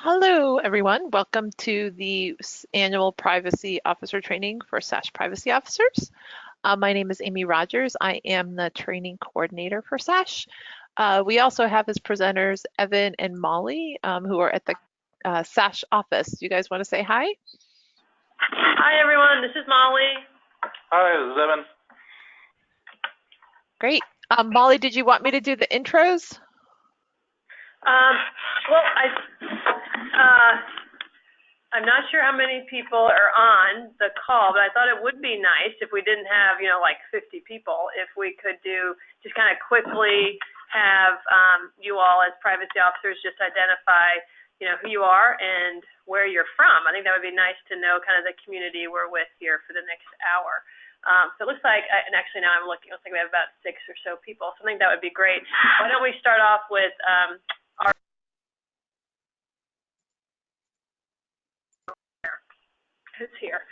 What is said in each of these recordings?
Hello, everyone. Welcome to the annual Privacy Officer Training for SASH Privacy Officers. My name is Amy Rogers. I am the training coordinator for SASH. We also have as presenters Evan and Molly, who are at the SASH office. Do you guys want to say hi? Hi, everyone. This is Molly. Hi, this is Evan. Great. Molly, did you want me to do the intros? Well, I'm not sure how many people are on the call, but I thought it would be nice if we didn't have, like 50 people, if we could do just kind of quickly have you all as privacy officers just identify, who you are and where you're from. I think that would be nice to know kind of the community we're with here for the next hour. So it looks like, and actually now I'm looking, it looks like we have about 6 or so people. So I think that would be great. Why don't we start off with who's here?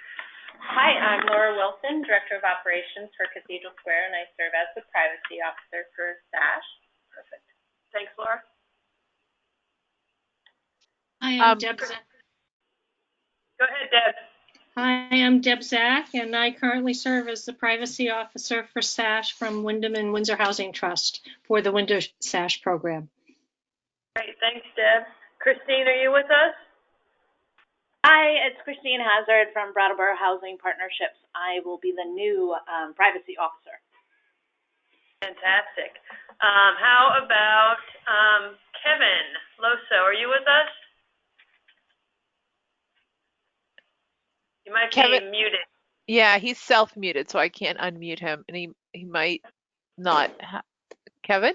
Hi, I'm Laura Wilson, Director of Operations for Cathedral Square, and I serve as the Privacy Officer for SASH. Perfect. Thanks, Laura. Hi, I'm Deb. Go ahead, Deb. Hi, I'm Deb Zach, and I currently serve as the Privacy Officer for SASH from Wyndham and Windsor Housing Trust for the Windsor SASH program. Great, thanks, Deb. Christine, are you with us? Hi, it's Christine Hazard from Brattleboro Housing Partnerships. I will be the new Privacy Officer. Fantastic. How about Kevin Loso? Are you with us? You might be muted. Yeah, he's self-muted, so I can't unmute him, and he might not. Kevin?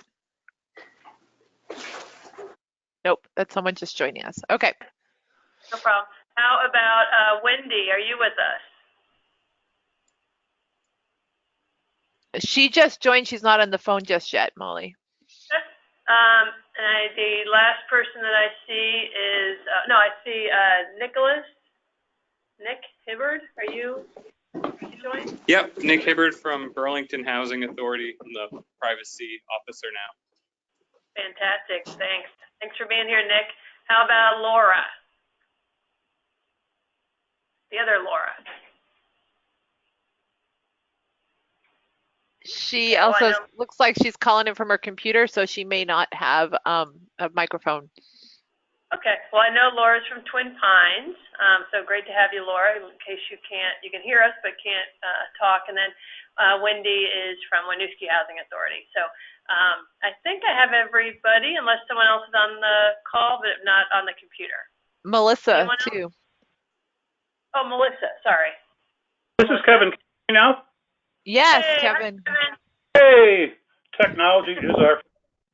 Nope, that's someone just joining us. Okay. No problem. How about Wendy? Are you with us? She just joined. She's not on the phone just yet, Molly. The last person that I see is, I see Nicholas. Nick Hibbard, are you joined? Yep, Nick Hibbard from Burlington Housing Authority. I'm the privacy officer now. Fantastic, thanks. Thanks for being here, Nick. How about Laura? The other Laura. She also looks like she's calling in from her computer, so she may not have a microphone. Okay, well, I know Laura's from Twin Pines, so great to have you, Laura, in case you can hear us but can't talk. And then Wendy is from Winooski Housing Authority. So I think I have everybody, unless someone else is on the call, but not on the computer. Melissa, too. Oh, Melissa, sorry. This is Kevin. Can you hear me now? Yes, hey, Kevin. Hey, technology is our...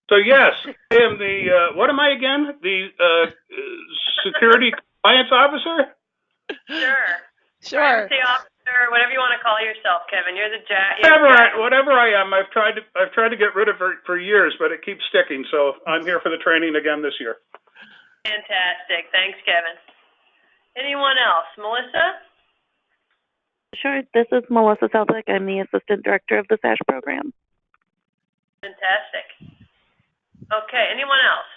So yes, I am the, what am I again? The security compliance officer? Sure. Privacy officer, whatever you want to call yourself, Kevin. You're the jack. Whatever I am. I've tried to get rid of it for years, but it keeps sticking. So I'm here for the training again this year. Fantastic. Thanks, Kevin. Anyone else? Melissa? Sure. This is Melissa Seldick. I'm the Assistant Director of the SASH program. Fantastic. Okay, anyone else?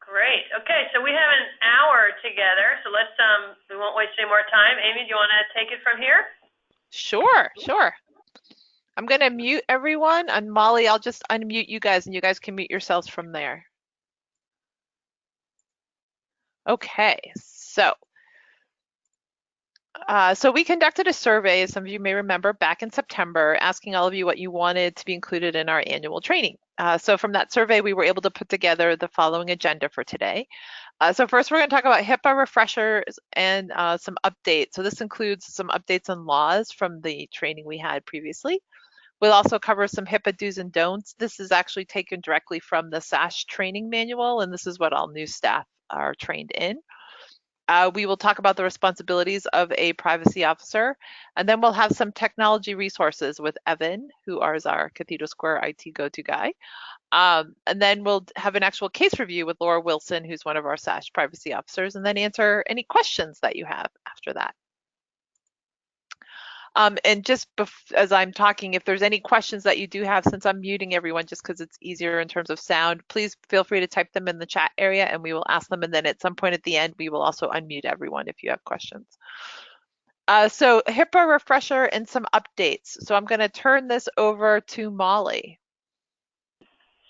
Great. Okay, so we have an hour together, so let's we won't waste any more time. Amy, do you want to take it from here? Sure. I'm going to mute everyone, and Molly, I'll just unmute you guys, and you guys can mute yourselves from there. Okay, so we conducted a survey, as some of you may remember, back in September, asking all of you what you wanted to be included in our annual training. So from that survey, we were able to put together the following agenda for today. So first, we're going to talk about HIPAA refreshers and some updates. So this includes some updates on laws from the training we had previously. We'll also cover some HIPAA do's and don'ts. This is actually taken directly from the SASH training manual, and this is what all new staff are trained in. We will talk about the responsibilities of a privacy officer, and then we'll have some technology resources with Evan, who is our Cathedral Square IT go-to guy. And then we'll have an actual case review with Laura Wilson, who's one of our SASH privacy officers, and then answer any questions that you have after that. And just as I'm talking, if there's any questions that you do have, since I'm muting everyone just because it's easier in terms of sound, please feel free to type them in the chat area and we will ask them. And then at some point at the end, we will also unmute everyone if you have questions. So HIPAA refresher and some updates. So I'm going to turn this over to Molly.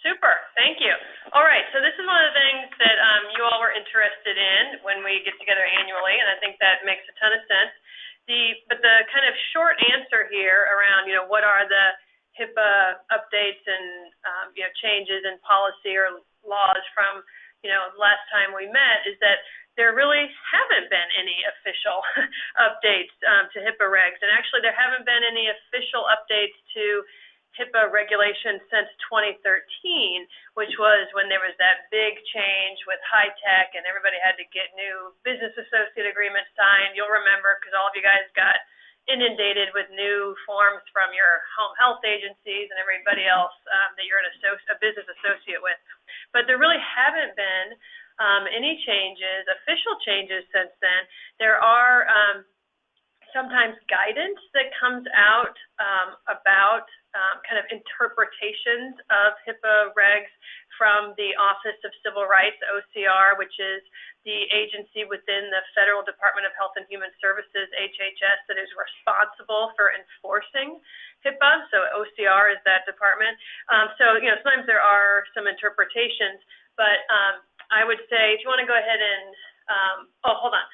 Super, thank you. All right, so this is one of the things that you all were interested in when we get together annually, and I think that makes a ton of sense. But the kind of short answer here around, what are the HIPAA updates and, changes in policy or laws from, last time we met is that there really haven't been any official updates to HIPAA regs, and actually there haven't been any official updates to HIPAA regulation since 2013, which was when there was that big change with high tech and everybody had to get new business associate agreements signed. You'll remember because all of you guys got inundated with new forms from your home health agencies and everybody else that you're a business associate with. But there really haven't been any changes, official changes since then. There are sometimes guidance that comes out about kind of interpretations of HIPAA regs from the Office of Civil Rights, OCR, which is the agency within the Federal Department of Health and Human Services, HHS, that is responsible for enforcing HIPAA. So OCR is that department. So, sometimes there are some interpretations, but I would say if you want to go ahead and, hold on.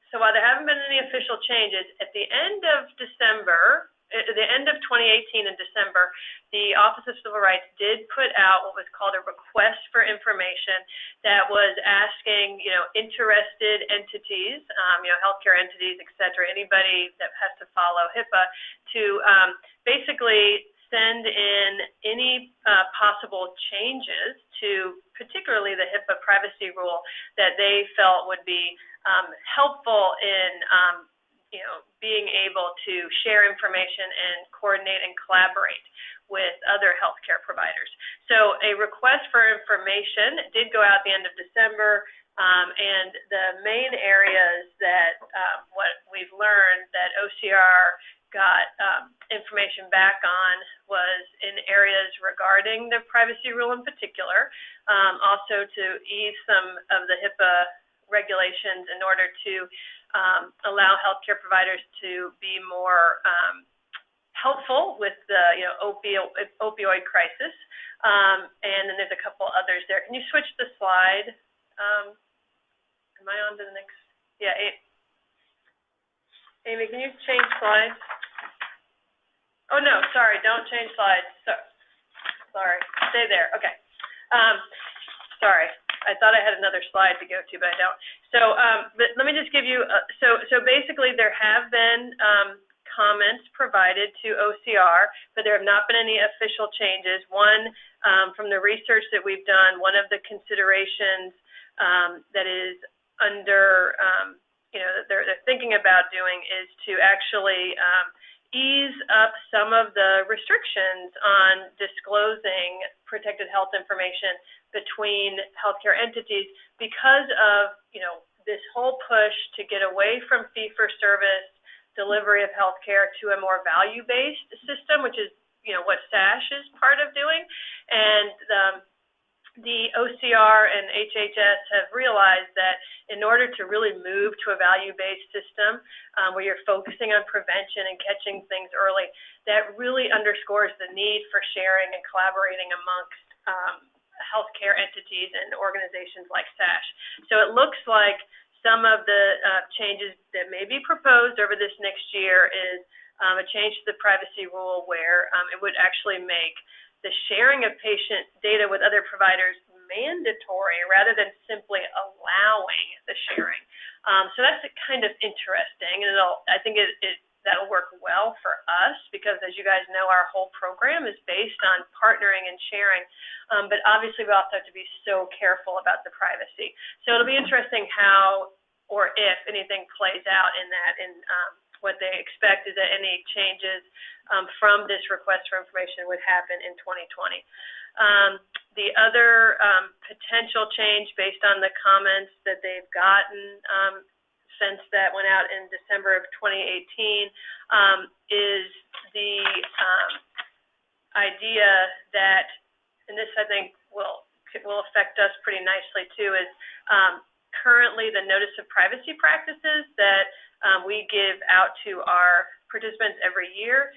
So while there haven't been any official changes, at the end of December, at the end of 2018 in December, the Office of Civil Rights did put out what was called a request for information that was asking, interested entities, healthcare entities, et cetera, anybody that has to follow HIPAA to basically send in any possible changes to particularly the HIPAA privacy rule that they felt would be helpful in being able to share information and coordinate and collaborate with other healthcare providers. So a request for information did go out at the end of December, and the main areas that what we've learned that OCR got information back on was in areas regarding the privacy rule in particular, also to ease some of the HIPAA regulations in order to allow healthcare providers to be more helpful with the opioid crisis. And then there's a couple others there. Can you switch the slide? Am I on to the next? Yeah, Amy, can you change slides? Oh, no, sorry, don't change slides. Sorry, stay there. Okay. Sorry. I thought I had another slide to go to, but I don't. So but let me just give you, so basically there have been comments provided to OCR, but there have not been any official changes. One, from the research that we've done, one of the considerations that is under, they're thinking about doing is to actually ease up some of the restrictions on disclosing protected health information between healthcare entities because of, this whole push to get away from fee-for-service delivery of healthcare to a more value-based system, which is, what SASH is part of doing. And the OCR and HHS have realized that in order to really move to a value-based system where you're focusing on prevention and catching things early, that really underscores the need for sharing and collaborating amongst healthcare entities and organizations like SASH. So it looks like some of the changes that may be proposed over this next year is a change to the privacy rule where it would actually make the sharing of patient data with other providers mandatory rather than simply allowing the sharing. So that's kind of interesting, and I think that'll work well for us because, as you guys know, our whole program is based on partnering and sharing, but obviously we also have to be so careful about the privacy. So it'll be interesting how or if anything plays out in that, and what they expect is that any changes from this request for information would happen in 2020. The other potential change based on the comments that they've gotten since that went out in December of 2018, is the idea that, and this I think will affect us pretty nicely too, is currently the notice of privacy practices that we give out to our participants every year.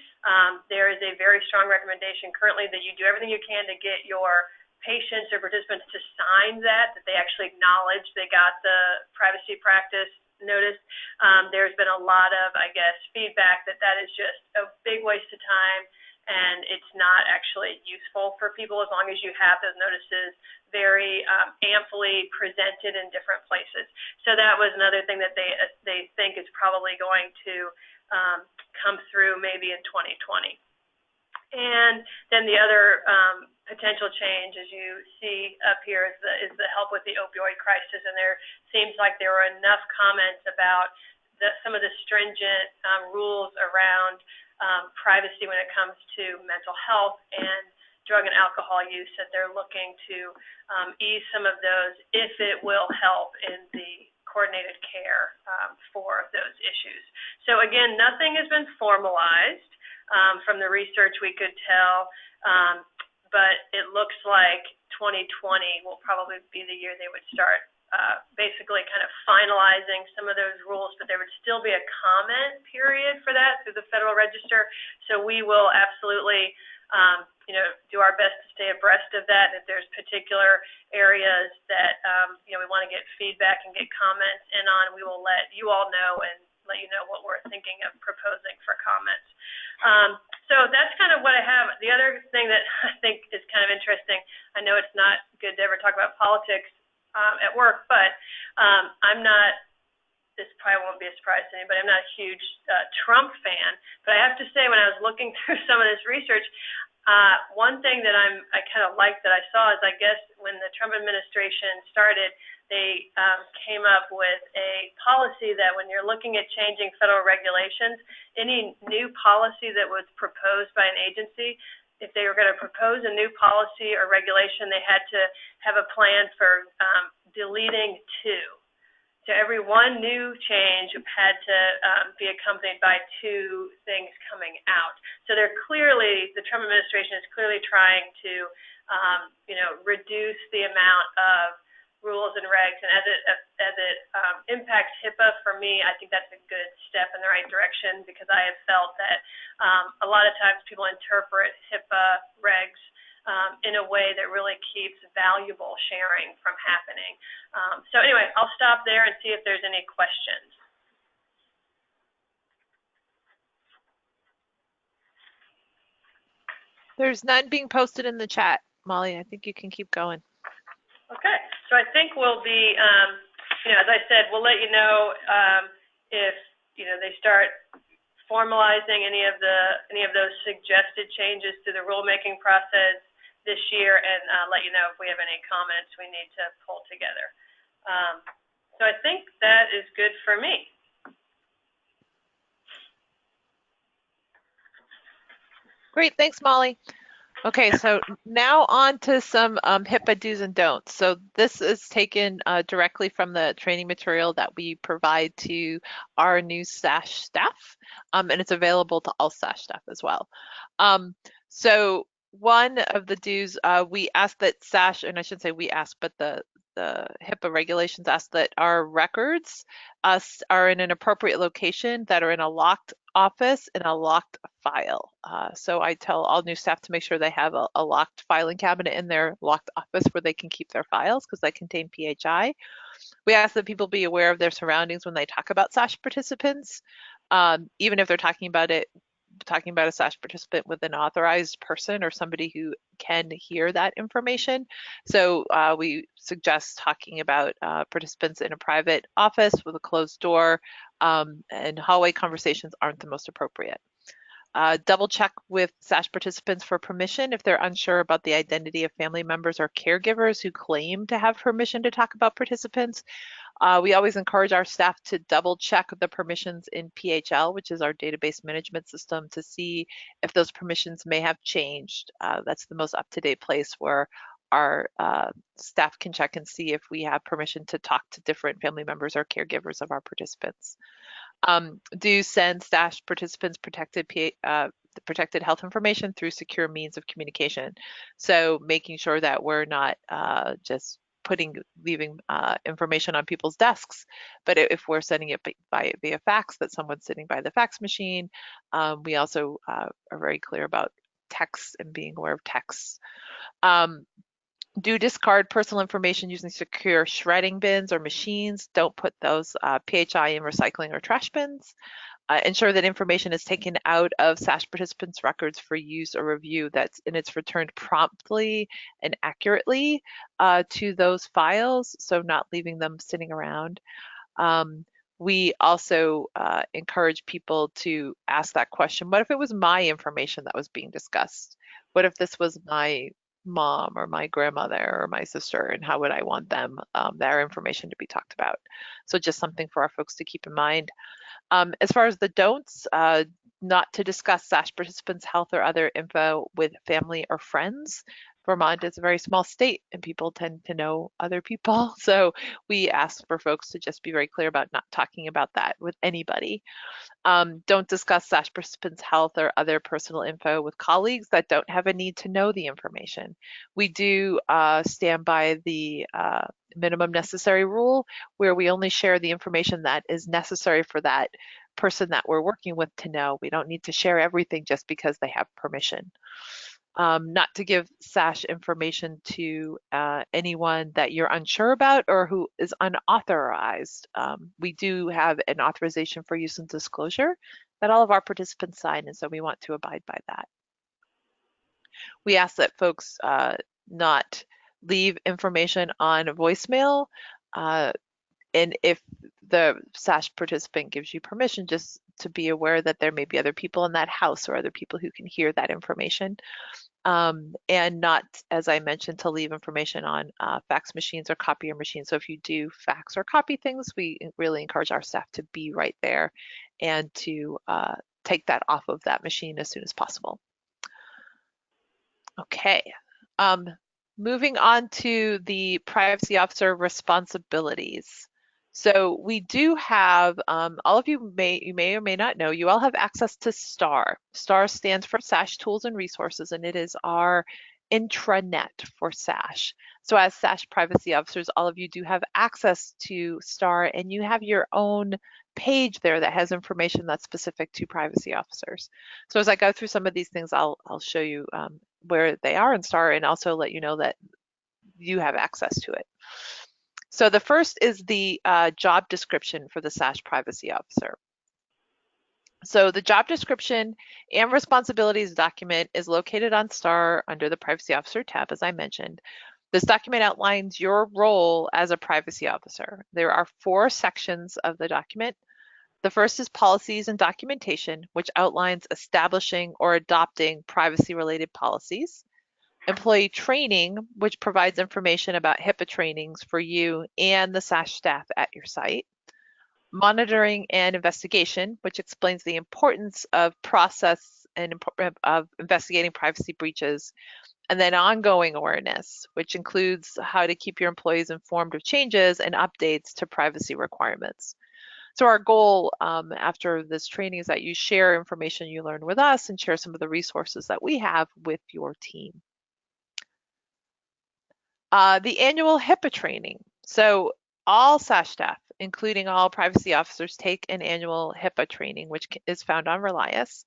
There is a very strong recommendation currently that you do everything you can to get your patients or participants to sign that they actually acknowledge they got the privacy practice notice. There's been a lot of, I guess, feedback that is just a big waste of time, and it's not actually useful for people as long as you have those notices very amply presented in different places. So that was another thing that they think is probably going to come through maybe in 2020. And then the other potential change, as you see up here, is the help with the opioid crisis. And there seems like there were enough comments about some of the stringent rules around privacy when it comes to mental health and drug and alcohol use that they're looking to ease some of those if it will help in the coordinated care for those issues. So again, nothing has been formalized. From the research we could tell, but it looks like 2020 will probably be the year they would start basically kind of finalizing some of those rules, but there would still be a comment period for that through the Federal Register. So we will absolutely do our best to stay abreast of that. If there's particular areas that we want to get feedback and get comments in on, we will let you all know and let you know what we're thinking of proposing for comments. So that's kind of what I have. The other thing that I think is kind of interesting, I know it's not good to ever talk about politics at work, but I'm not, this probably won't be a surprise to anybody, I'm not a huge Trump fan, but I have to say when I was looking through some of this research, one thing that I kind of liked that I saw is, I guess when the Trump administration started, they came up with a policy that when you're looking at changing federal regulations, any new policy that was proposed by an agency, if they were going to propose a new policy or regulation, they had to have a plan for deleting two. So every one new change had to be accompanied by two things coming out. So they're clearly, the Trump administration is clearly trying to, reduce the amount of rules and regs. And as it impacts HIPAA, for me, I think that's a good step in the right direction, because I have felt that a lot of times people interpret HIPAA regs in a way that really keeps valuable sharing from happening. So anyway, I'll stop there and see if there's any questions. There's none being posted in the chat, Molly. I think you can keep going. Okay, so I think we'll be, as I said, we'll let you know if they start formalizing any of those suggested changes to the rulemaking process this year, and let you know if we have any comments we need to pull together. So I think that is good for me. Great, thanks, Molly. Okay, so now on to some HIPAA do's and don'ts. So this is taken directly from the training material that we provide to our new SASH staff, and it's available to all SASH staff as well. So one of the do's, we ask that SASH, and I shouldn't say we ask, but the HIPAA regulations ask that our records are in an appropriate location, that are in a locked office, in a locked file. So I tell all new staff to make sure they have a locked filing cabinet in their locked office where they can keep their files, because they contain PHI. We ask that people be aware of their surroundings when they talk about SASH participants, even if they're talking about a SASH participant with an authorized person or somebody who can hear that information. So we suggest talking about participants in a private office with a closed door, and hallway conversations aren't the most appropriate. Double check with SASH participants for permission if they're unsure about the identity of family members or caregivers who claim to have permission to talk about participants. We always encourage our staff to double check the permissions in PHL, which is our database management system, to see if those permissions may have changed. That's the most up-to-date place where our staff can check and see if we have permission to talk to different family members or caregivers of our participants. Do send SASH participants protected health information through secure means of communication. So making sure that we're not just leaving information on people's desks, but if we're sending it via fax, that someone's sitting by the fax machine. We also are very clear about texts and being aware of texts. Do discard personal information using secure shredding bins or machines. Don't put those PHI in recycling or trash bins. Ensure that information is taken out of SASH participants' records for use or review and it's returned promptly and accurately to those files, so not leaving them sitting around. We also encourage people to ask that question, what if it was my information that was being discussed? What if this was my mom or my grandmother or my sister, and how would I want their information to be talked about? So just something for our folks to keep in mind. As far as the don'ts, not to discuss SASH participants' health or other info with family or friends. Vermont is a very small state and people tend to know other people. So we ask for folks to just be very clear about not talking about that with anybody. Don't discuss SASH participants' health or other personal info with colleagues that don't have a need to know the information. We do stand by the minimum necessary rule, where we only share the information that is necessary for that person that we're working with to know. We don't need to share everything just because they have permission. Not to give SASH information to anyone that you're unsure about or who is unauthorized. We do have an authorization for use and disclosure that all of our participants sign, and so we want to abide by that. We ask that folks not leave information on voicemail, and if the SASH participant gives you permission, just to be aware that there may be other people in that house or other people who can hear that information. And not, as I mentioned, to leave information on fax machines or copier machines. So if you do fax or copy things, we really encourage our staff to be right there and to take that off of that machine as soon as possible. Okay. Moving on to the privacy officer responsibilities. So we do have, all of you may or may not know, you all have access to STAR. STAR stands for SASH Tools and Resources, and it is our intranet for SASH. So as SASH privacy officers, all of you do have access to STAR, and you have your own page there that has information that's specific to privacy officers. So as I go through some of these things, I'll show you where they are in STAR and also let you know that you have access to it. So the first is the job description for the SASH privacy officer. So the job description and responsibilities document is located on STAR under the privacy officer tab, as I mentioned. This document outlines your role as a privacy officer. There are 4 sections of the document. The first is policies and documentation, which outlines establishing or adopting privacy-related policies. Employee training, which provides information about HIPAA trainings for you and the SASH staff at your site. Monitoring and investigation, which explains the importance of process and of investigating privacy breaches. And then ongoing awareness, which includes how to keep your employees informed of changes and updates to privacy requirements. So our goal after this training is that you share information you learn with us and share some of the resources that we have with your team. The annual HIPAA training. So all SASH staff, including all privacy officers, take an annual HIPAA training, which is found on Relias.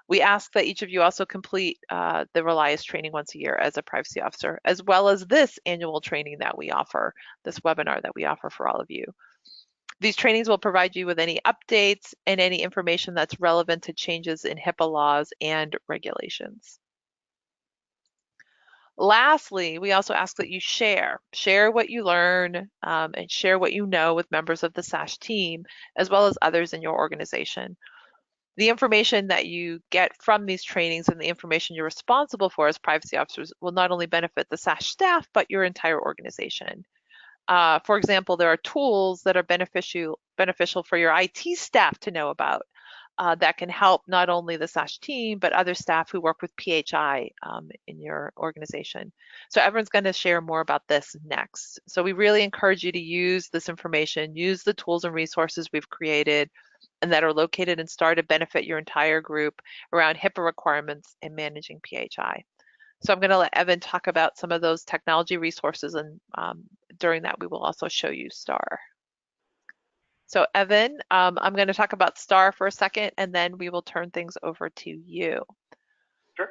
We ask that each of you also complete the Relias training once a year as a privacy officer, as well as this annual training that we offer, this webinar that we offer for all of you. These trainings will provide you with any updates and any information that's relevant to changes in HIPAA laws and regulations. Lastly, we also ask that you share what you learn and share what you know with members of the SASH team, as well as others in your organization. The information that you get from these trainings and the information you're responsible for as privacy officers will not only benefit the SASH staff, but your entire organization. For example, there are tools that are beneficial for your IT staff to know about. that can help not only the SASH team, but other staff who work with PHI in your organization. So everyone's going to share more about this next. So we really encourage you to use this information, use the tools and resources we've created and that are located in STAR to benefit your entire group around HIPAA requirements and managing PHI. So I'm going to let Evan talk about some of those technology resources, and during that we will also show you STAR. So Evan, I'm going to talk about STAR for a second, and then we will turn things over to you. Sure.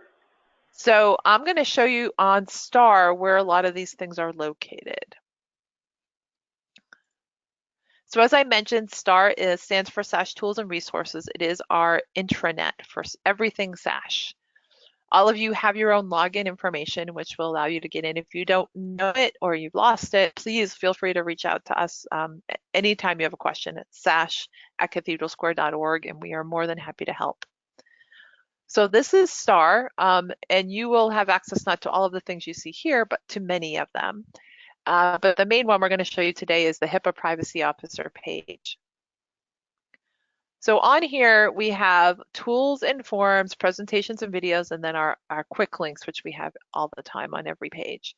So I'm going to show you on STAR where a lot of these things are located. So as I mentioned, STAR stands for SASH Tools and Resources. It is our intranet for everything SASH. All of you have your own login information, which will allow you to get in. If you don't know it or you've lost it, please feel free to reach out to us anytime you have a question at sash@cathedralsquare.org, and we are more than happy to help. So this is STAR, and you will have access not to all of the things you see here, but to many of them. But the main one we're going to show you today is the HIPAA Privacy Officer page. So on here, we have tools and forms, presentations and videos, and then our quick links, which we have all the time on every page.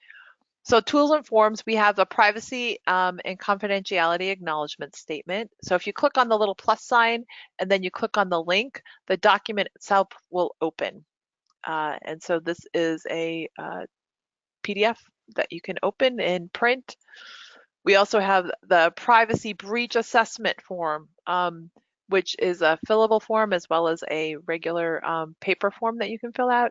So tools and forms, we have a privacy and confidentiality acknowledgement statement. So if you click on the little plus sign and then you click on the link, the document itself will open. And so this is a PDF that you can open and print. We also have the privacy breach assessment form, which is a fillable form as well as a regular paper form that you can fill out.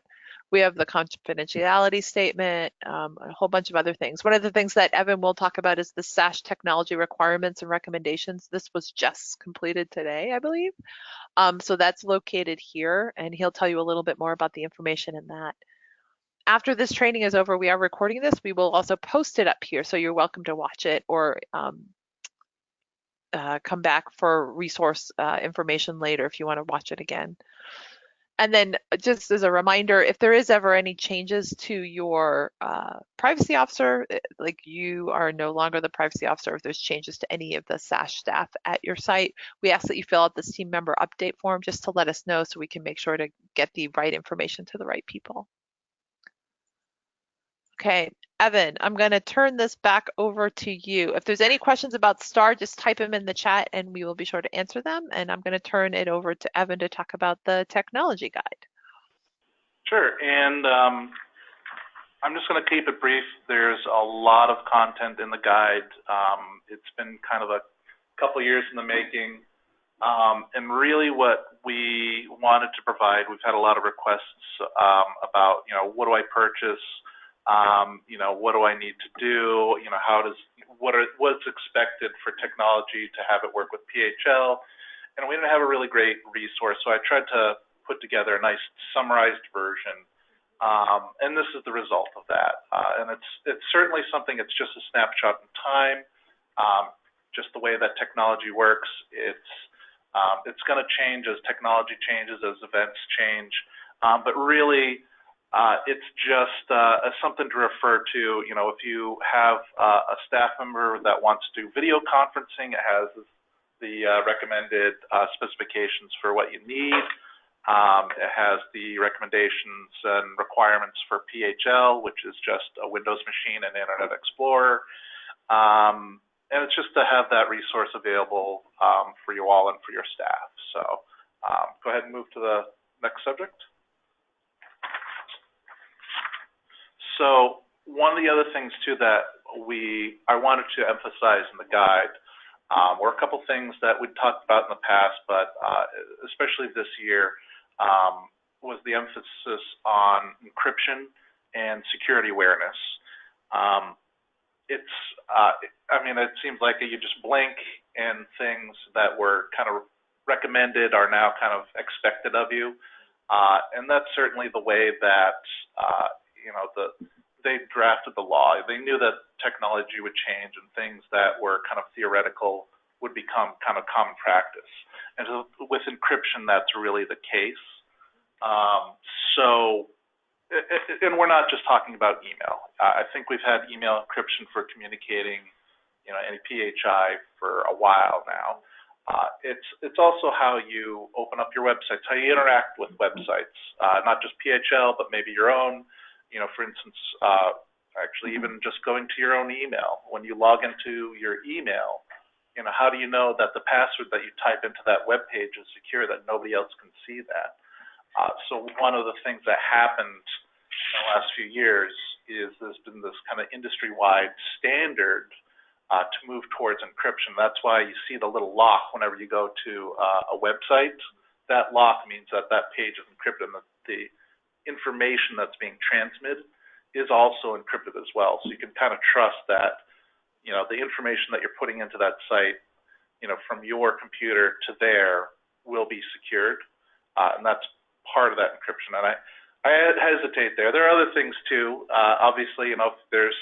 We have the confidentiality statement, a whole bunch of other things. One of the things that Evan will talk about is the SASH technology requirements and recommendations. This was just completed today, I believe. So that's located here, and he'll tell you a little bit more about the information in that. After this training is over, we are recording this. We will also post it up here, so you're welcome to watch it or come back for resource information later if you want to watch it again. And then just as a reminder, if there is ever any changes to your privacy officer, like you are no longer the privacy officer, if there's changes to any of the SASH staff at your site, we ask that you fill out this team member update form just to let us know so we can make sure to get the right information to the right people. Okay, Evan, I'm going to turn this back over to you. If there's any questions about STAR, just type them in the chat and we will be sure to answer them. And I'm going to turn it over to Evan to talk about the technology guide. Sure, and I'm just going to keep it brief. There's a lot of content in the guide. It's been kind of a couple years in the making. And really what we wanted to provide, we've had a lot of requests about, what do I purchase? What do I need to do? What's expected for technology to have it work with PHL? And we didn't have a really great resource, so I tried to put together a nice summarized version. And this is the result of that. And it's certainly something, it's just a snapshot in time, just the way that technology works. It's going to change as technology changes, as events change. But really, it's just something to refer to. If you have a staff member that wants to do video conferencing, it has the recommended specifications for what you need. It has the recommendations and requirements for PHL, which is just a Windows machine and Internet Explorer. And it's just to have that resource available for you all and for your staff. So go ahead and move to the next subject. So one of the other things too that I wanted to emphasize in the guide were a couple things that we talked about in the past, but especially this year, was the emphasis on encryption and security awareness. It seems like you just blink and things that were kind of recommended are now kind of expected of you. And that's certainly the way that they drafted the law. They knew that technology would change and things that were kind of theoretical would become kind of common practice. And so with encryption, that's really the case. And we're not just talking about email. I think we've had email encryption for communicating, any PHI for a while now. It's also how you open up your websites, how you interact with websites, not just PHL, but maybe your own. You know, for instance, actually even just going to your own email. When you log into your email, you know, how do you know that the password that you type into that web page is secure, that nobody else can see that? So one of the things that happened in the last few years is there's been this kind of industry-wide standard to move towards encryption. That's why you see the little lock whenever you go to a website. That lock means that that page is encrypted, and the information that's being transmitted is also encrypted as well. So you can kind of trust that, you know, the information that you're putting into that site, you know, from your computer to there will be secured, and that's part of that encryption. And I hesitate there. There are other things too. Obviously, you know, if there's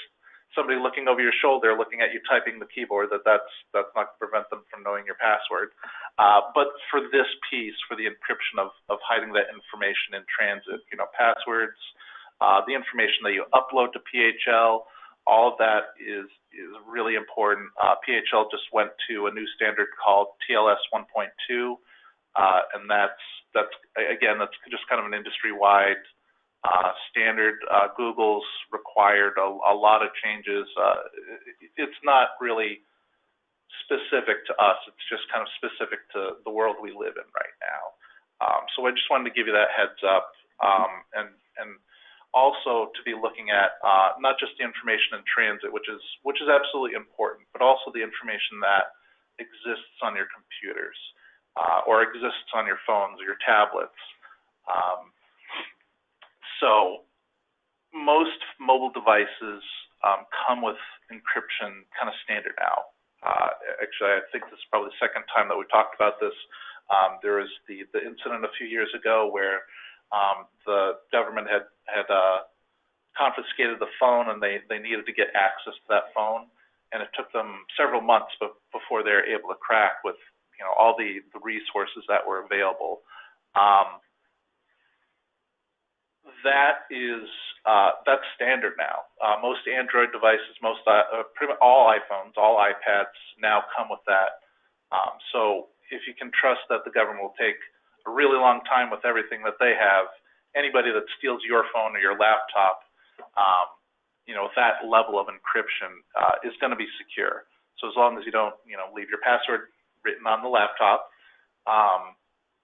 somebody looking over your shoulder, looking at you typing the keyboard, that's not going to prevent them from knowing your password. But for this piece, for the encryption of hiding that information in transit, you know, passwords, the information that you upload to PHL, all of that is really important. PHL just went to a new standard called TLS 1.2, and that's just kind of an industry-wide standard. Google's required a lot of changes. It's not really specific to us. It's just kind of specific to the world we live in right now. So I just wanted to give you that heads up, and also to be looking at not just the information in transit, which is absolutely important, but also the information that exists on your computers or exists on your phones or your tablets. So most mobile devices come with encryption kind of standard now. Actually, I think this is probably the second time that we talked about this. There was the incident a few years ago where the government had confiscated the phone, and they needed to get access to that phone, and it took them several months before they were able to crack with, you know, all the resources that were available. That's standard now. Most Android devices, pretty much all iPhones, all iPads now come with that. So if you can trust that the government will take a really long time with everything that they have, anybody that steals your phone or your laptop, you know, with that level of encryption is going to be secure. So as long as you don't, you know, leave your password written on the laptop,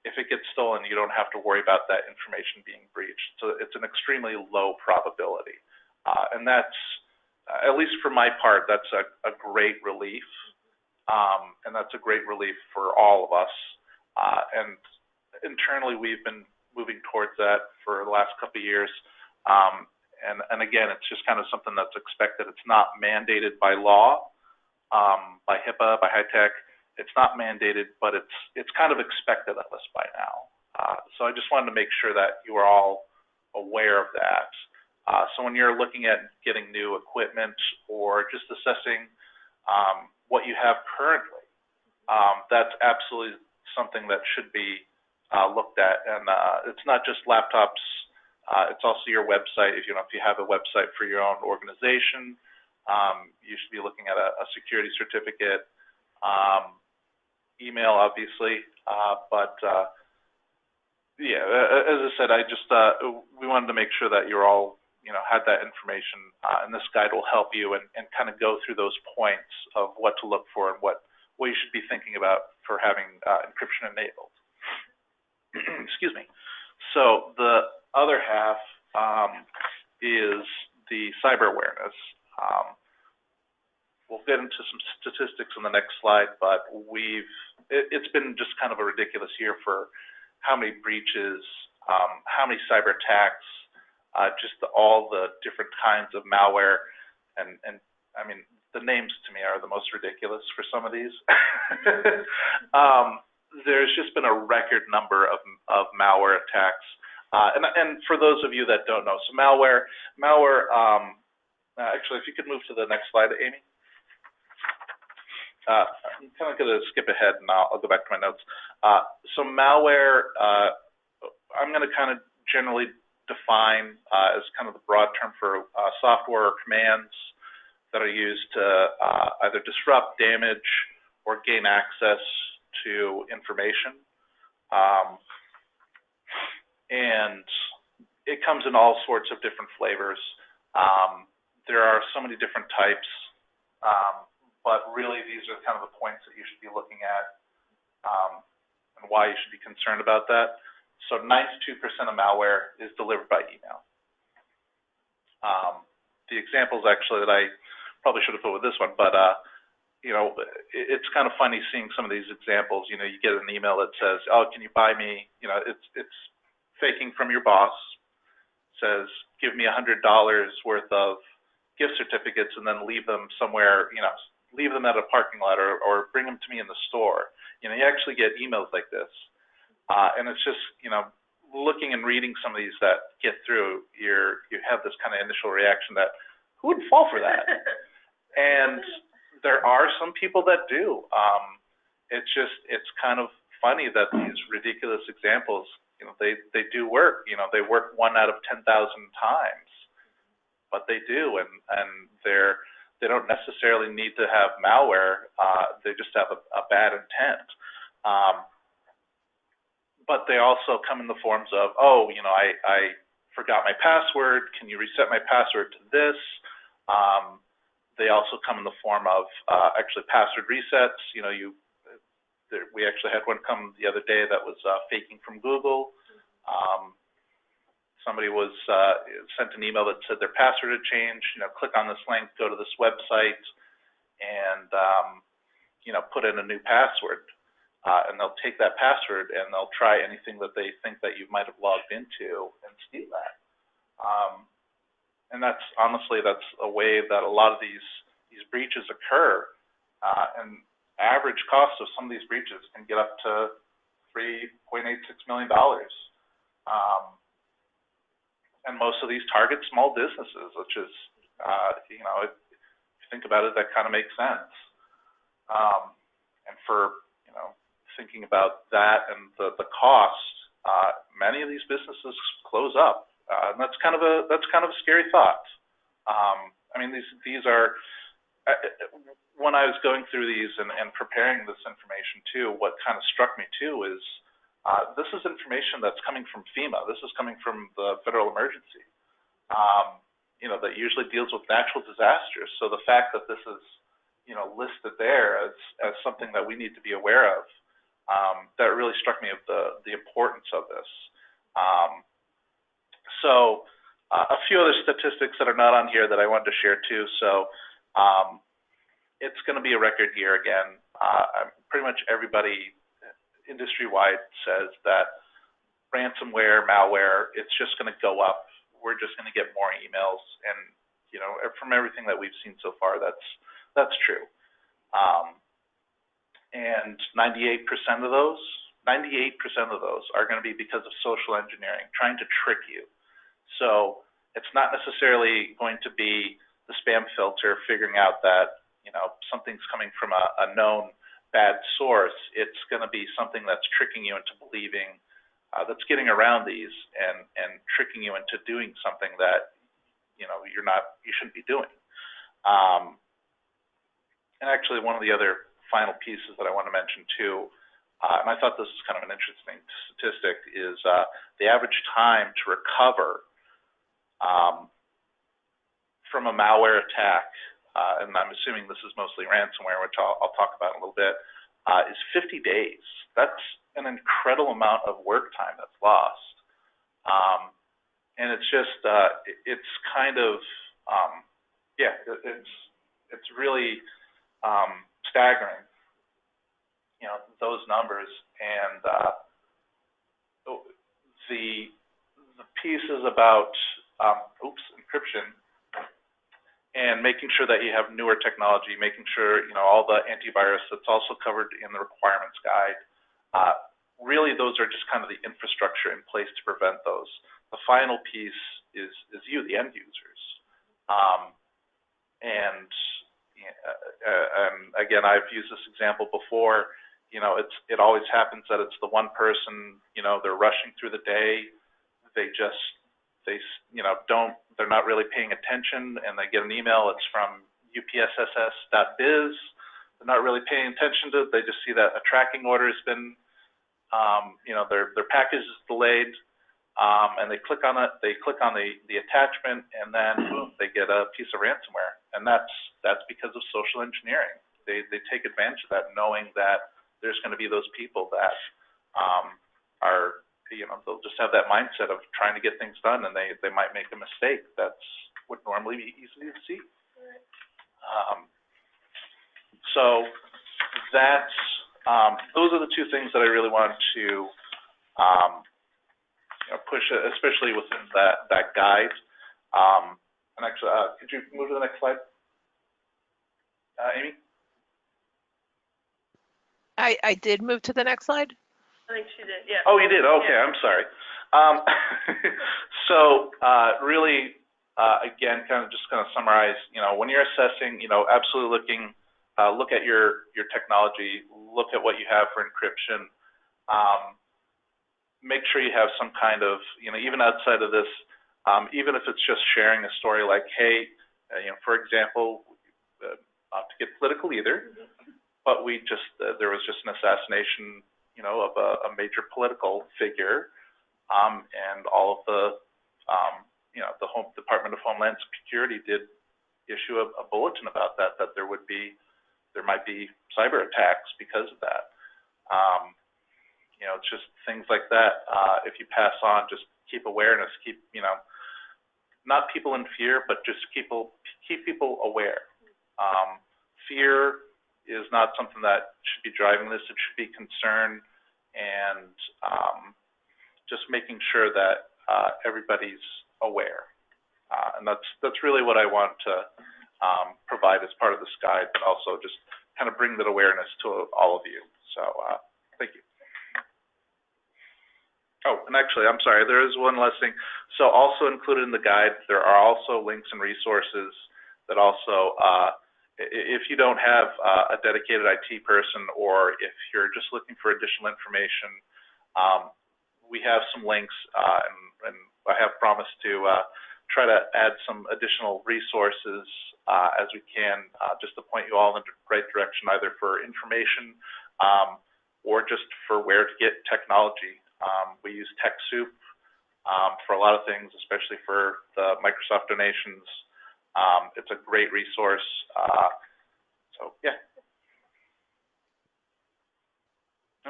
if it gets stolen, you don't have to worry about that information being breached. So it's an extremely low probability. And that's, at least for my part, that's a great relief. And that's a great relief for all of us. And internally, we've been moving towards that for the last couple of years. And again, it's just kind of something that's expected. It's not mandated by law, by HIPAA, by high-tech. It's not mandated, but it's kind of expected of us by now. So I just wanted to make sure that you are all aware of that. So when you're looking at getting new equipment or just assessing what you have currently, that's absolutely something that should be looked at. And it's not just laptops, it's also your website. If you have a website for your own organization, you should be looking at a security certificate. Email, obviously, but yeah, as I said, we wanted to make sure that you're all, you know, had that information, and this guide will help you and kind of go through those points of what to look for and what you should be thinking about for having encryption enabled. Excuse me. So the other half is the cyber awareness. We'll get into some statistics on the next slide, but it's been just kind of a ridiculous year for how many breaches, how many cyber attacks, just all the different kinds of malware, and I mean, the names to me are the most ridiculous for some of these. There's just been a record number of malware attacks, and for those of you that don't know, so malware. Actually, if you could move to the next slide, Amy. I'm kind of going to skip ahead and I'll go back to my notes. So malware, I'm going to kind of generally define as kind of the broad term for software or commands that are used to either disrupt, damage, or gain access to information. And it comes in all sorts of different flavors. There are so many different types, but really these are kind of the points that you should be looking at and why you should be concerned about that. So 92% of malware is delivered by email. The examples actually that I probably should have put with this one, but you know, it's kind of funny seeing some of these examples. You know, you get an email that says, "Oh, can you buy me?" You know, it's faking from your boss. Says, "Give me $100 worth of gift certificates and then leave them somewhere. You know, leave them at a parking lot or bring them to me in the store." You know, you actually get emails like this, and it's just, you know, looking and reading some of these that get through, you have this kind of initial reaction that who would fall for that? And there are some people that do. It's kind of funny that these ridiculous examples, you know, they do work. You know, they work 1 out of 10,000 times, but they do, and they don't necessarily need to have malware. They just have a bad intent. But they also come in the forms of, oh, you know, I forgot my password. Can you reset my password to this? They also come in the form of actually password resets. You know, we actually had one come the other day that was faking from Google. Somebody was sent an email that said their password had changed. You know, click on this link, go to this website, and you know, put in a new password. And they'll take that password and they'll try anything that they think that you might have logged into and steal that. And that's honestly, that's a way that a lot of these breaches occur. And average cost of some of these breaches can get up to $3.86 million. And most of these target small businesses, which is, you know, if you think about it, that kind of makes sense. And for, you know, thinking about that and the cost, many of these businesses close up. And that's kind of a scary thought. I mean, these are, when I was going through these and preparing this information too, what kind of struck me too is this is information that's coming from FEMA. This is coming from the Federal Emergency, you know, that usually deals with natural disasters. So the fact that this is, you know, listed there as something that we need to be aware of, that really struck me of the importance of this. So a few other statistics that are not on here that I wanted to share too. So it's going to be a record year again. Pretty much everybody industry-wide says that ransomware, malware, it's just going to go up. We're just going to get more emails, and you know, from everything that we've seen so far, that's true. And 98% of those are going to be because of social engineering, trying to trick you. So it's not necessarily going to be the spam filter figuring out that, you know, something's coming from a known bad source. It's going to be something that's tricking you into believing, that's getting around these and tricking you into doing something that, you know, you shouldn't be doing. And actually, one of the other final pieces that I want to mention too, and I thought this was kind of an interesting statistic, is the average time to recover from a malware attack, and I'm assuming this is mostly ransomware, which I'll talk about in a little bit, is 50 days. That's an incredible amount of work time that's lost. And it's just, it's kind of, yeah, it's really staggering, you know, those numbers. And the pieces about encryption and making sure that you have newer technology, making sure, you know, all the antivirus that's also covered in the requirements guide. Really, those are just kind of the infrastructure in place to prevent those. The final piece is you, the end users. And again, I've used this example before. You know, it always happens that it's the one person, you know, they're rushing through the day. They you know, they're not really paying attention, and they get an email. It's from upsss.biz. they're not really paying attention to it. They just see that a tracking order has been, their package is delayed, and they click on it. They click on the attachment, and then boom, they get a piece of ransomware, and that's because of social engineering. They take advantage of that, knowing that there's going to be those people that are, they'll just have that mindset of trying to get things done, and they might make a mistake that's would normally be easy to see. So that's those are the two things that I really wanted to push, especially within that guide. And actually, could you move to the next slide, Amy? I did move to the next slide. I think she did, yeah. Oh, you did? Okay, yeah. I'm sorry. So really, again, kind of just going to summarize, when you're assessing, absolutely look at your technology, look at what you have for encryption, make sure you have some kind of, even outside of this, even if it's just sharing a story like, hey, for example, not to get political either, but there was just an assassination, of a major political figure, and all of the, the Department of Homeland Security did issue a bulletin about that there might be cyber attacks because of that. It's just things like that. If you pass on, just keep awareness, keep, not people in fear, but just keep people aware. Fear is not something that should be driving this. It should be concern and just making sure that everybody's aware. And that's really what I want to provide as part of this guide, but also just kind of bring that awareness to all of you. So thank you. Oh, and actually, I'm sorry, there is one last thing. So also included in the guide, there are also links and resources that also, if you don't have a dedicated IT person, or if you're just looking for additional information, we have some links, and I have promised to try to add some additional resources as we can, just to point you all in the right direction, either for information or just for where to get technology. We use TechSoup for a lot of things, especially for the Microsoft donations. It's a great resource. So yeah.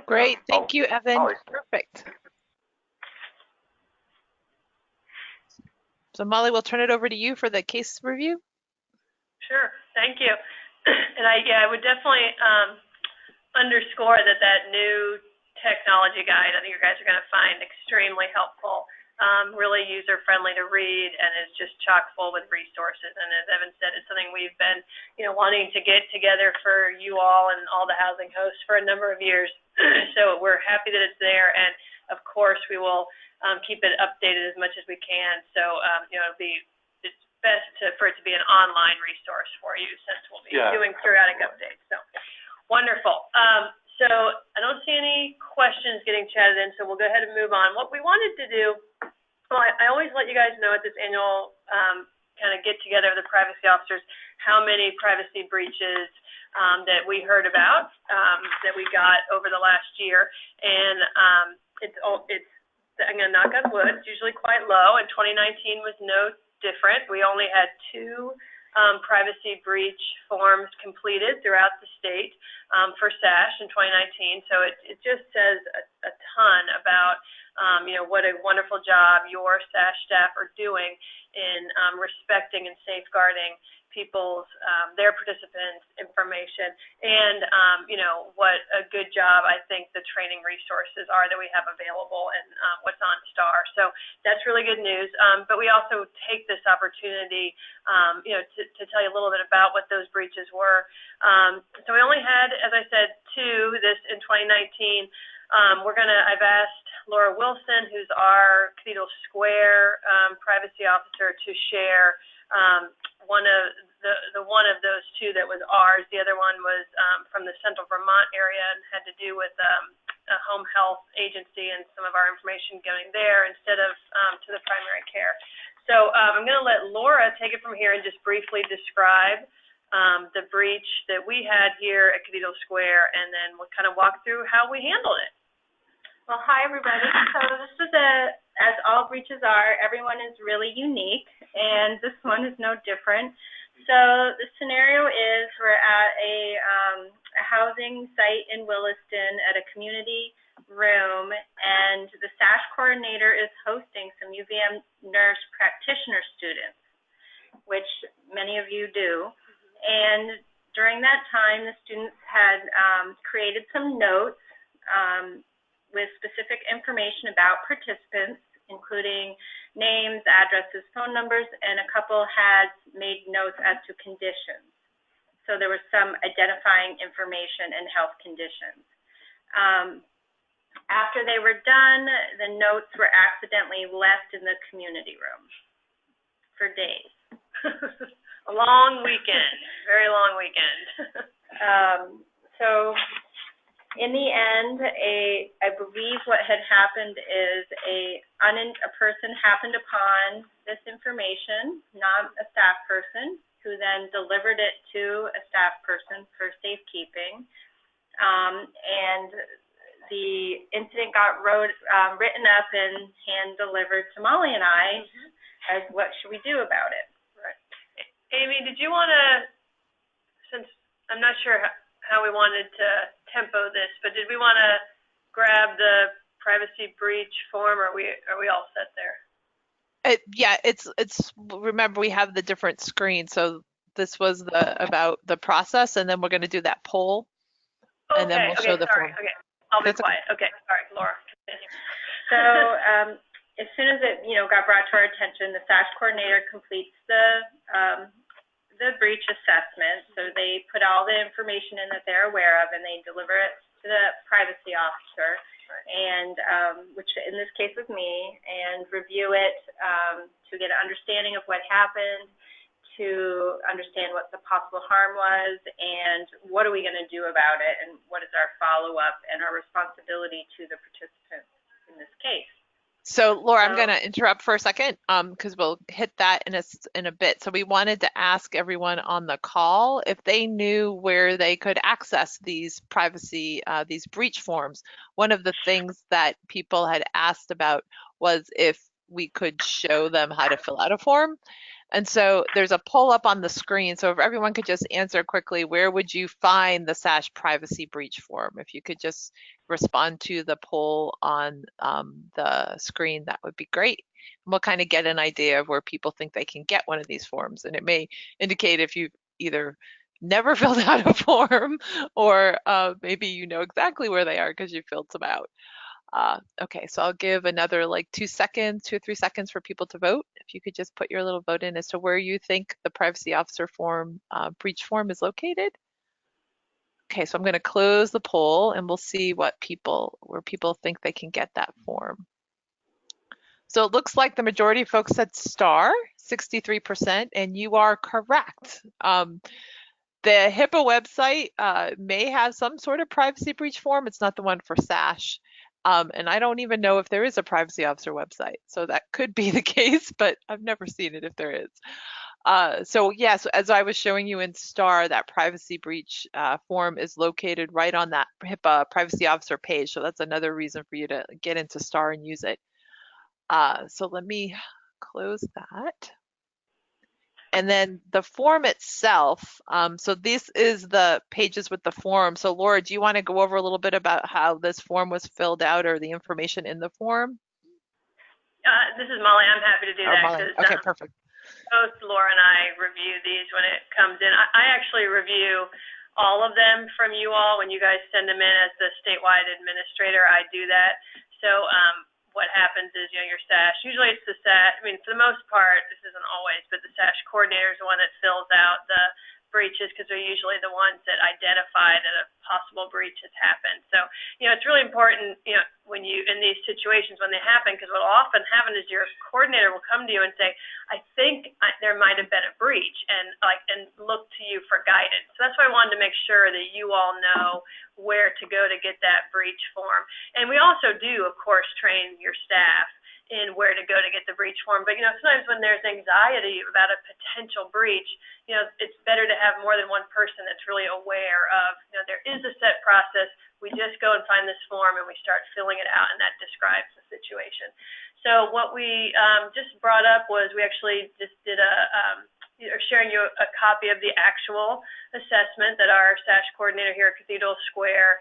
Great, thank you, Evan. Molly. Perfect. So Molly, we'll turn it over to you for the case review. Sure, thank you. And I would definitely underscore that new technology guide, I think you guys are going to find extremely helpful, really user-friendly to read, and is just chock full with resources. And as Evan said, it's something we've been, wanting to get together for you all and all the housing hosts for a number of years. So we're happy that it's there, and of course we will keep it updated as much as we can. So it's best for it to be an online resource for you, since we'll be doing periodic updates. So wonderful. So I don't see any questions getting chatted in, so we'll go ahead and move on. What we wanted to do, well, I always let you guys know at this annual kind of get together of the privacy officers how many privacy breaches that we heard about, that we got over the last year. And it's I'm going to knock on wood, it's usually quite low, and 2019 was no different. We only had 2 privacy breach forms completed throughout the state for SASH in 2019. So it just says a ton about what a wonderful job your SASH staff are doing in respecting and safeguarding people's, their participants' information, and what a good job I think the training resources are that we have available, and what's on STAR. So that's really good news. But we also take this opportunity, to tell you a little bit about what those breaches were. So we only had, as I said, 2 this in 2019. I've asked Laura Wilson, who's our Cathedral Square privacy officer, to share one of those 2 that was ours. The other one was from the Central Vermont area and had to do with a home health agency and some of our information going there instead of to the primary care. So I'm going to let Laura take it from here and just briefly describe the breach that we had here at Cathedral Square, and then we'll kind of walk through how we handled it. Well, hi, everybody. So this is as all breaches are, everyone is really unique, and this one is no different. So the scenario is we're at a housing site in Williston at a community room, and the SASH coordinator is hosting some UVM nurse practitioner students, which many of you do. And during that time, the students had created some notes with specific information about participants, including names, addresses, phone numbers, and a couple had made notes as to conditions. So there was some identifying information and health conditions. After they were done, the notes were accidentally left in the community room for days. A long weekend, very long weekend. So in the end, I believe what had happened is a person happened upon this information, not a staff person, who then delivered it to a staff person for safekeeping. And the incident got written up and hand-delivered to Molly and I as what should we do about it. Right. Amy, did you want to, since I'm not sure how we wanted to tempo this, but did we want to grab the privacy breach form, or are we all set there? Yeah, it's remember we have the different screens, so this was about the process, and then we're going to do that poll, and then we'll show the form. Okay, I'll be quiet. Okay, all right, Laura, continue. So as soon as it got brought to our attention, the SASH coordinator completes the breach assessment. So they put all the information in that they're aware of, and they deliver it to the privacy officer, and which in this case was me, and review it to get an understanding of what happened, to understand what the possible harm was, and what are we going to do about it, and what is our follow-up and our responsibility to the participants in this case. So Laura, I'm going to interrupt for a second because we'll hit that in a bit. So we wanted to ask everyone on the call if they knew where they could access these these breach forms. One of the things that people had asked about was if we could show them how to fill out a form. And so there's a poll up on the screen. So if everyone could just answer quickly, where would you find the SASH privacy breach form? If you could just respond to the poll on the screen, that would be great. And we'll kind of get an idea of where people think they can get one of these forms. And it may indicate if you've either never filled out a form or maybe you know exactly where they are because you filled some out. Okay, so I'll give another like 2 or 3 seconds for people to vote. If you could just put your little vote in as to where you think the privacy officer form, breach form is located. Okay, so I'm going to close the poll and we'll see where people think they can get that form. So it looks like the majority of folks said star, 63%, and you are correct. The HIPAA website may have some sort of privacy breach form. It's not the one for SASH. And I don't even know if there is a privacy officer website. So that could be the case, but I've never seen it if there is. So yes, as I was showing you in STAR, that privacy breach form is located right on that HIPAA privacy officer page. So that's another reason for you to get into STAR and use it. So let me close that. And then the form itself, so this is the pages with the form. So Laura, do you want to go over a little bit about how this form was filled out or the information in the form? This is Molly. I'm happy to do that. Molly. Okay, perfect. Both Laura and I review these when it comes in. I actually review all of them from you all when you guys send them in as the statewide administrator. I do that. So what happens is, your SASH, usually it's the SASH, I mean, for the most part, this isn't always, but the SASH coordinator is the one that fills out the breaches because they're usually the ones that identify that a possible breach has happened. So, it's really important, when you, in these situations when they happen, because what will often happen is your coordinator will come to you and say, I think there might have been a breach, and look to you for guidance. So that's why I wanted to make sure that you all know where to go to get that breach form. And we also do, of course, train your staff in where to go to get the breach form. But, sometimes when there's anxiety about a potential breach, it's better to have more than one person that's really aware of, there is a set process. We just go and find this form and we start filling it out, and that describes the situation. So what we just brought up was we actually just did sharing you a copy of the actual assessment that our SASH coordinator here at Cathedral Square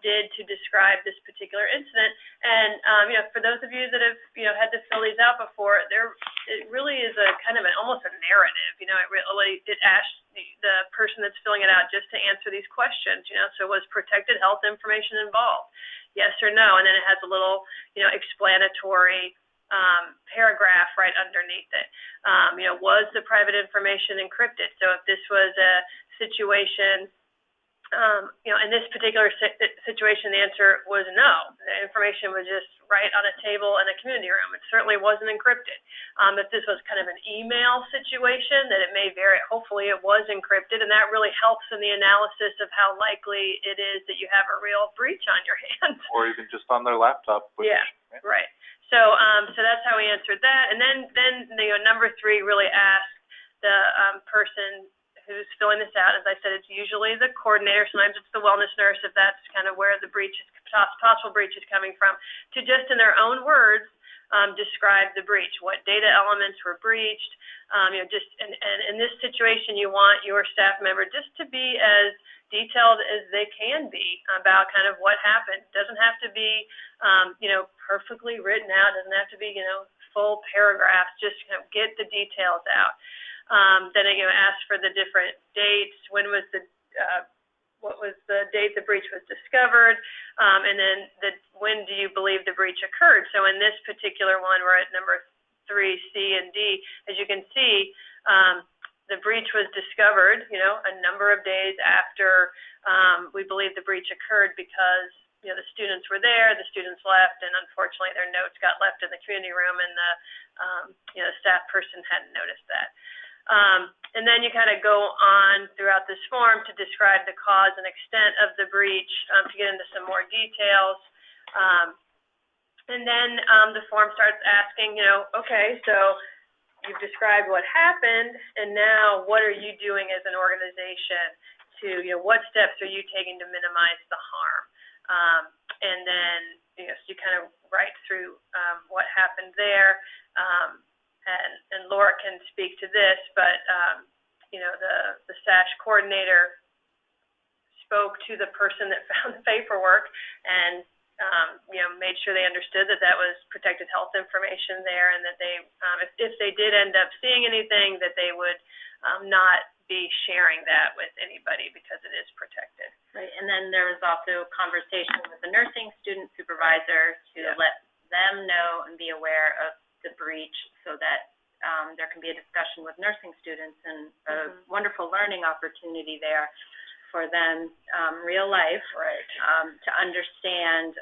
did to describe this particular incident. And, for those of you that have, had to fill these out before, it really is a kind of almost a narrative. It asks the person that's filling it out just to answer these questions, so was protected health information involved? Yes or no? And then it has a little, explanatory paragraph right underneath it. Was the private information encrypted? So if this was a situation, in this particular situation, the answer was no. The information was just right on a table in a community room. It certainly wasn't encrypted. If this was kind of an email situation, that it may vary. Hopefully it was encrypted, and that really helps in the analysis of how likely it is that you have a real breach on your hands. Or even just on their laptop. Yeah, right. So that's how we answered that. And then number 3 really asked the person who's filling this out. As I said, it's usually the coordinator. Sometimes it's the wellness nurse, if that's kind of where the possible breach is coming from, to just in their own words describe the breach. What data elements were breached? And in this situation, you want your staff member just to be as detailed as they can be about kind of what happened. It doesn't have to be, perfectly written out. It doesn't have to be, full paragraphs. Just get the details out. Then ask for the different dates. When was what was the date the breach was discovered? And then when do you believe the breach occurred? So in this particular one, we're at number 3, C and D. As you can see, the breach was discovered, a number of days after we believe the breach occurred, because the students were there, the students left, and unfortunately their notes got left in the community room, and the staff person hadn't noticed that. And then you kind of go on throughout this form to describe the cause and extent of the breach, to get into some more details. And then the form starts asking, okay, so you've described what happened, and now what are you doing as an organization to, what steps are you taking to minimize the harm? And then, so you kind of write through what happened there. And Laura can speak to this, but, the SASH coordinator spoke to the person that found the paperwork and, made sure they understood that that was protected health information there, and that they, if they did end up seeing anything, that they would not be sharing that with anybody because it is protected. Right, and then there was also conversation with the nursing student supervisor to let them know and be aware of the breach, so that there can be a discussion with nursing students, and a wonderful learning opportunity there for them, real life, to understand,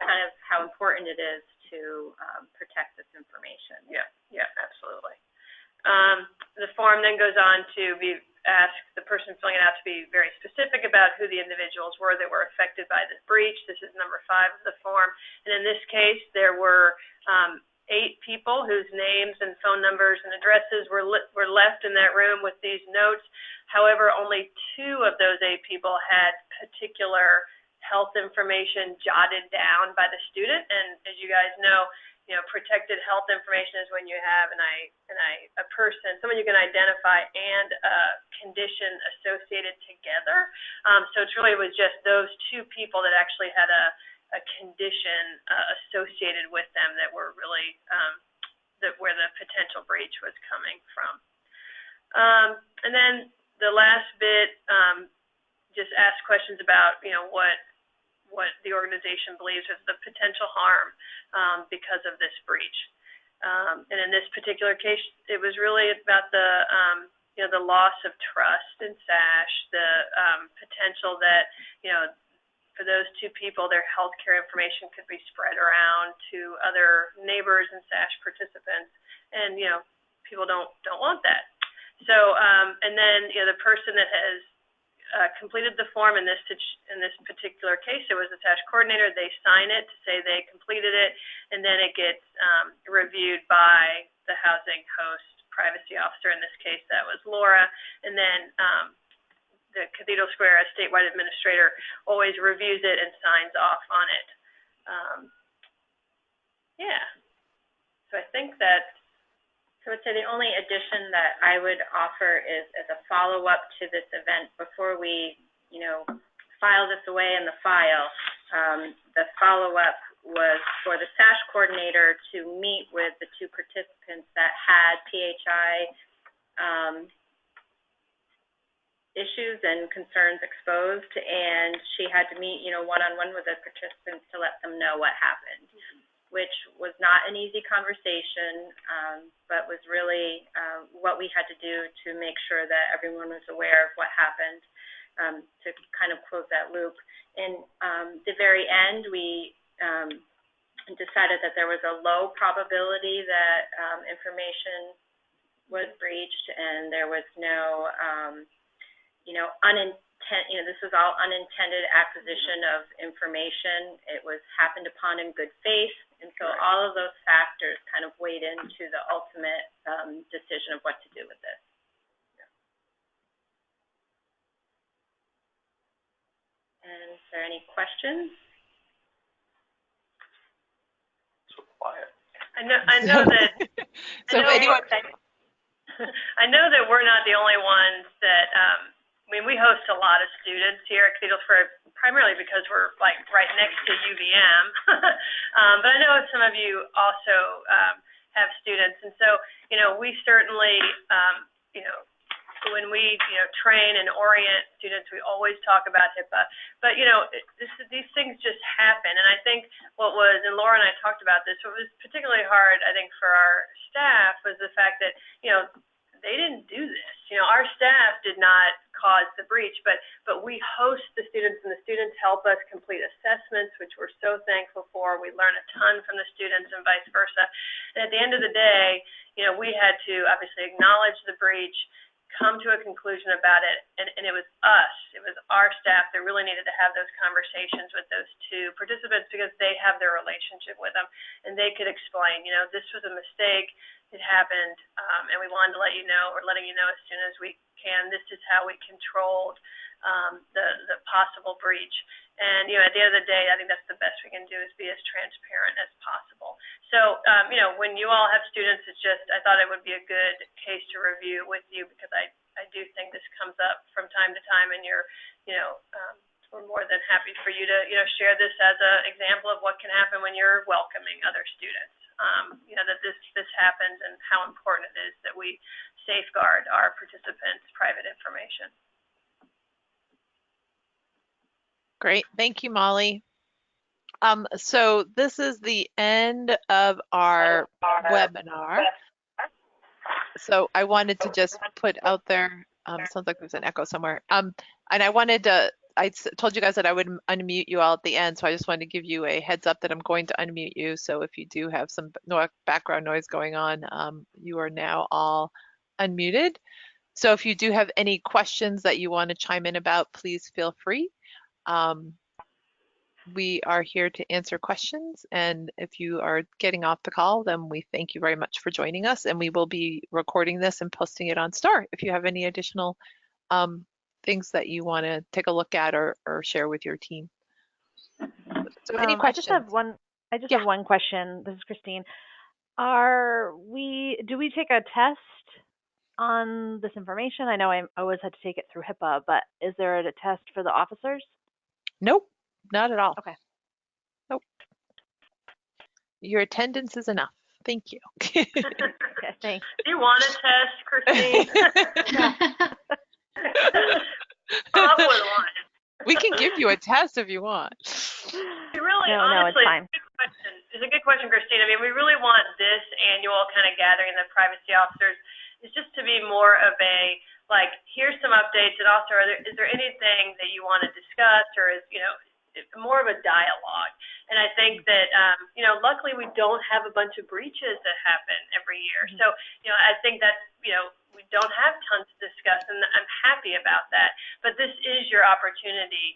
kind of how important it is to protect this information. Yeah, absolutely. The form then goes on to ask the person filling it out to be very specific about who the individuals were that were affected by this breach. This is number 5 of the form. And in this case, there were 8 people whose names and phone numbers and addresses were left in that room with these notes. However, only 2 of those 8 people had particular health information jotted down by the student. And as you guys know, protected health information is when you have a person, someone you can identify, and a condition associated together. So it really was just those 2 people that actually had a condition associated with them that were really where the potential breach was coming from. And then the last bit, just ask questions about what the organization believes is the potential harm because of this breach. And in this particular case, it was really about the loss of trust in SASH, the potential that, for those 2 people, their healthcare information could be spread around to other neighbors and SASH participants, and people don't want that. So, and then the person that has completed the form in this particular case, it was the SASH coordinator. They sign it to say they completed it, and then it gets reviewed by the housing host privacy officer. In this case, that was Laura, and then the Cathedral Square as statewide administrator always reviews it and signs off on it. Yeah. So I think that. So I would say the only addition that I would offer is as a follow-up to this event before we, file this away in the file. The follow-up was for the SASH coordinator to meet with the two participants that had PHI issues and concerns exposed, and she had to meet, one-on-one with the participants to let them know what happened. Which was not an easy conversation, but was really what we had to do to make sure that everyone was aware of what happened, to kind of close that loop. And the very end, we decided that there was a low probability that information was breached, and there was no, this was all unintended acquisition of information. It was happened upon in good faith. And so all of those factors kind of weighed into the ultimate decision of what to do with this. And is there any questions? So quiet. I know that. So if anyone. I know that we're not the only ones that. We host a lot of students here at Cathedral Square, primarily because we're like right next to UVM. But I know some of you also have students, and so we certainly when we train and orient students, we always talk about HIPAA. But these things just happen, and I think and Laura and I talked about this. What was particularly hard, I think, for our staff was the fact that they didn't do this. Our staff did not cause the breach, but we host the students, and the students help us complete assessments, which we're so thankful for. We learn a ton from the students and vice versa. And at the end of the day, we had to obviously acknowledge the breach, come to a conclusion about it, and it was us. It was our staff that really needed to have those conversations with those two participants because they have their relationship with them, and they could explain, this was a mistake. It happened, and we wanted to let you know, or letting you know as soon as we can. This is how we controlled the possible breach. And at the end of the day, I think that's the best we can do is be as transparent as possible. So when you all have students, it's just I thought it would be a good case to review with you because I do think this comes up from time to time, and we're more than happy for you to share this as an example of what can happen when you're welcoming other students. That this happens and how important it is that we safeguard our participants' private information. Great. Thank you, Molly. So this is the end of our webinar. So I wanted to just put out there, sounds like there's an echo somewhere. And I told you guys that I would unmute you all at the end, so I just wanted to give you a heads up that I'm going to unmute you. So if you do have some background noise going on, you are now all unmuted. So if you do have any questions that you want to chime in about, please feel free. We are here to answer questions, and if you are getting off the call, then we thank you very much for joining us, and we will be recording this and posting it on STAR if you have any additional things that you want to take a look at or share with your team. So any questions? I just have one question. This is Christine. Do we take a test on this information? I know I always had to take it through HIPAA, but is there a test for the officers? Nope, not at all. Okay. Nope. Your attendance is enough. Thank you. Okay, thanks. Do you want a test, Christine? We can give you a test if you want. Honestly, it's fine. It's a good question, Christine. I mean, we really want this annual kind of gathering of the privacy officers is just to be more of a, here's some updates, and also is there anything that you want to discuss, or is, more of a dialogue. And I think that, luckily we don't have a bunch of breaches that happen every year. So, I think that's, we don't have tons to discuss, and I'm happy happy about that. But this is your opportunity.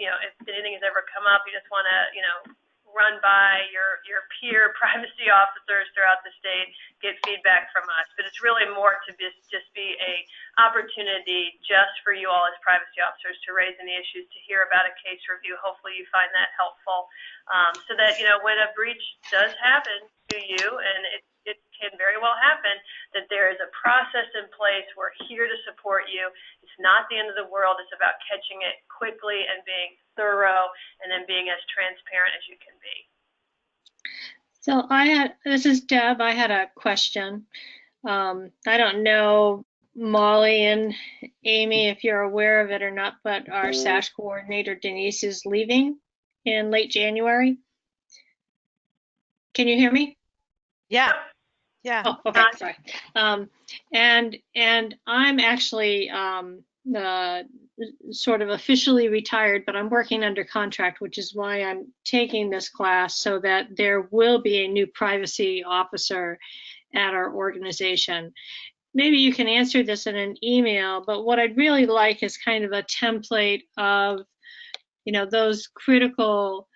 If anything has ever come up, you just want to, run by your peer privacy officers throughout the state, get feedback from us. But it's really more to just be a opportunity just for you all as privacy officers to raise any issues, to hear about a case review. Hopefully you find that helpful, so that, when a breach does happen to you, and it can very well happen, that there is a process in place. We're here to support you. It's not the end of the world. It's about catching it quickly and being thorough, and then being as transparent as you can be. So this is Deb. I had a question. I don't know, Molly and Amy, if you're aware of it or not, but our SASH coordinator, Denise, is leaving in late January. Can you hear me? Yeah. Yeah. Oh, okay, sorry. And I'm actually sort of officially retired, but I'm working under contract, which is why I'm taking this class, so that there will be a new privacy officer at our organization. Maybe you can answer this in an email, but what I'd really like is kind of a template of, those critical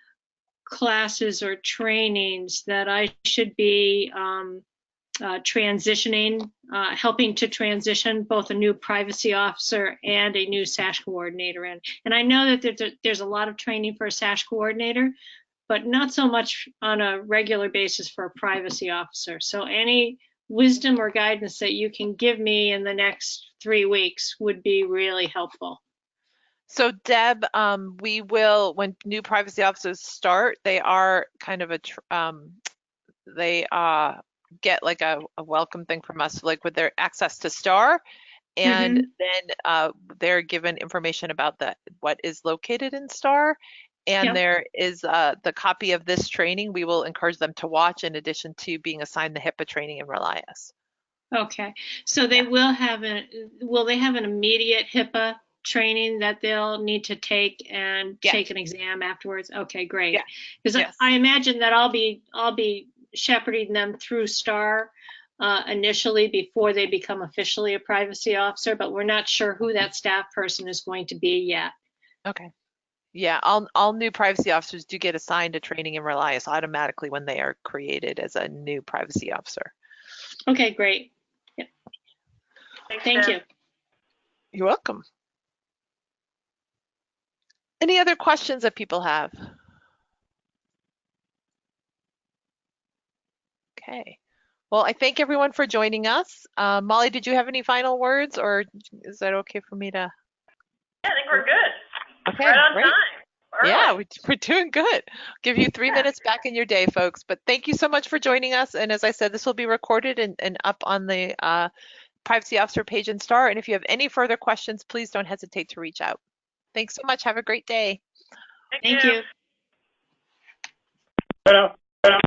classes or trainings that I should be transitioning, helping to transition both a new privacy officer and a new SASH coordinator in. And I know that there's a lot of training for a SASH coordinator, but not so much on a regular basis for a privacy officer. So any wisdom or guidance that you can give me in the next 3 weeks would be really helpful. So Deb, we will, when new privacy officers start, they are kind of they get like a welcome thing from us, like with their access to STAR, and then they're given information about what is located in STAR, and there is the copy of this training we will encourage them to watch, in addition to being assigned the HIPAA training in Relias. Okay, so they will they have an immediate HIPAA training that they'll need to take and take an exam afterwards? Okay, great. Because I imagine that I'll be shepherding them through STAR initially before they become officially a privacy officer, but we're not sure who that staff person is going to be yet. Okay. Yeah, all new privacy officers do get assigned a training in Relias automatically when they are created as a new privacy officer. Okay, great. Yep. Thank you. You're welcome. Any other questions that people have? Okay. Well, I thank everyone for joining us. Molly, did you have any final words, or is that okay for me to? Yeah, I think we're good. Okay, right on great. time. Yeah, we're doing good. Give you 3 minutes back in your day, folks. But thank you so much for joining us. And as I said, this will be recorded and up on the privacy officer page in STAR. And if you have any further questions, please don't hesitate to reach out. Thanks so much. Have a great day. Thank you. Bye now.